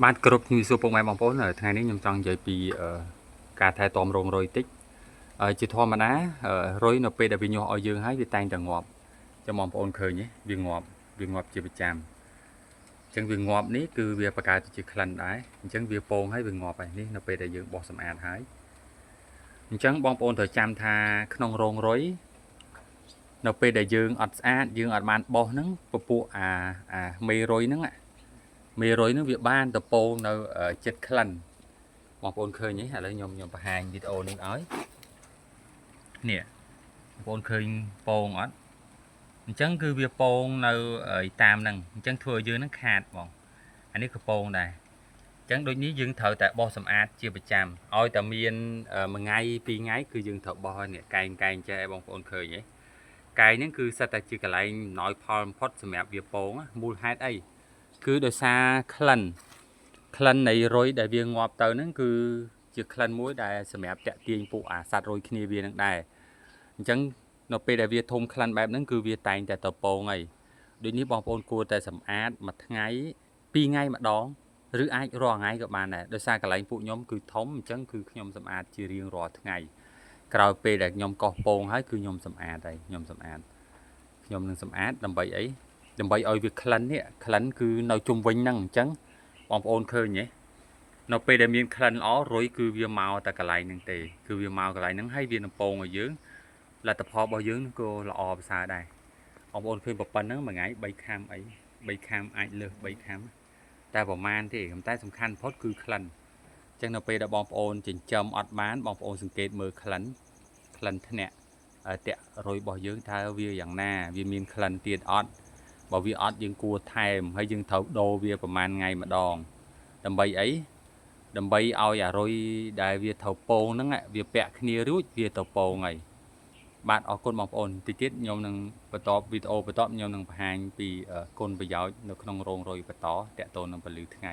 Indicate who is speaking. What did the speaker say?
Speaker 1: បានគ្រប់ជំរាបសួរពុកម៉ែបងប្អូនថ្ងៃនេះខ្ញុំចង់និយាយពីការថែទាំរងរុយតិចជាធម្មតារុយនៅពេលដែលវាញាស់ឲ្យយើងហើយវាតែងតែងាប់ចាំបងប្អូនឃើញទេវាងាប់ជាប្រចាំអញ្ចឹងវាងាប់នេះគឺវាបង្កើតជាក្លិនដែរអញ្ចឹងវាពងហើយវាងាប់ហើយនេះនៅពេលដែលយើងបោះសម្អាតហើយអញ្ចឹងបងប្អូនត្រូវចាំថាក្នុងរងរុយនៅពេលដែលយើងអត់ស្អាតយើងអត់បានបោះហ្នឹងពពួកអាមេរុយហ្នឹងមេរុយហ្នឹងវាបានទៅពងនៅចិត្តក្លិនបងប្អូនឃើញទេឥឡូវខ្ញុំបង្ហាញវីដេអូនេះឲ្យនេះបងប្អូនឃើញពងអត់អញ្ចឹងគឺវាពងនៅតាមហ្នឹងអញ្ចឹងធ្វើឲ្យយើងហ្នឹងខាតបងអានេះក៏ពងដែរអញ្ចឹងដូចនេះយើងត្រូវតែបោសសម្អាតជាប្រចាំឲ្យតែមានមួយថ្ងៃពីរថ្ងៃគឺយើងត្រូវបោសឲ្យនេះកែងចេះបងប្អូនឃើញទេកែងហ្នឹងគឺសិតតែជាកន្លែងអំណោយផលបំផុតសម្រាប់វាពងមូលហេតុអីគឺដោយសារក្លិននៃរុយដែលវាងាប់ទៅហ្នឹងគឺជាក្លិនមួយដែលសម្រាប់តាក់ទាញពួកអាសត្វរុយគ្នាវានឹងដែរអញ្ចឹងនៅពេលដែលវាធំក្លិនបែបហ្នឹងគឺវាតែងតែទៅពងហើយដូចនេះបងប្អូនគួរតែសម្អាតមួយថ្ងៃពីរថ្ងៃម្ដងឬអាចរាល់ថ្ងៃក៏បានដែរដោយសារកន្លែងពួកខ្ញុំគឺធំអញ្ចឹងគឺខ្ញុំសម្អាតជារៀងរាល់ថ្ងៃក្រោយពេលដែលខ្ញុំកោសពងហើយគឺខ្ញុំសម្អាតហើយខ្ញុំនឹងសម្អាតដើម្បីអីដើម្បីឲ្យវាក្លិននេះក្លិនគឺនៅជុំវិញហ្នឹងអញ្ចឹងបងប្អូនឃើញទេនៅពេលដែលមានក្លិនល្អរុយគឺវាមកតែកន្លែងហ្នឹងទេគឺវាមកកន្លែងហ្នឹងហើយវានឹងពងឲ្យយើងលទ្ធផលរបស់យើងក៏ល្អប្រសើរដែរបងប្អូនឃើញប៉ុណ្ណឹងមួយថ្ងៃ3ខាំអី3ខាំអាចលើស3ខាំតែប្រហែលទេតែសំខាន់បំផុតគឺក្លិនអញ្ចឹងនៅពេលដែលបងប្អូនចិញ្ចឹមអត់បានបងប្អូនសង្កេតមើលក្លិនធ្នាក់តាក់រុយរបស់យើងថាវាយ៉ាងណាវាមានក្លិនទៀតអត់បើវាអត់យើងគួរថែមហើយយើងត្រូវដូរវាប្រហែលថ្ងៃម្ដងដើម្បីអីដើម្បីឲ្យអារុយដែលវាត្រូវពងហ្នឹងវាពាក់គ្នារួចវាទៅពងហើយបាទអរគុណបងប្អូនតិចទៀតខ្ញុំនឹងបន្តវីដេអូបន្តខ្ញុំនឹងបង្ហាញពីគុណប្រយោជន៍នៅក្នុងរោងរុយបន្តតាក់ទងនឹងពលឺថ្ងៃ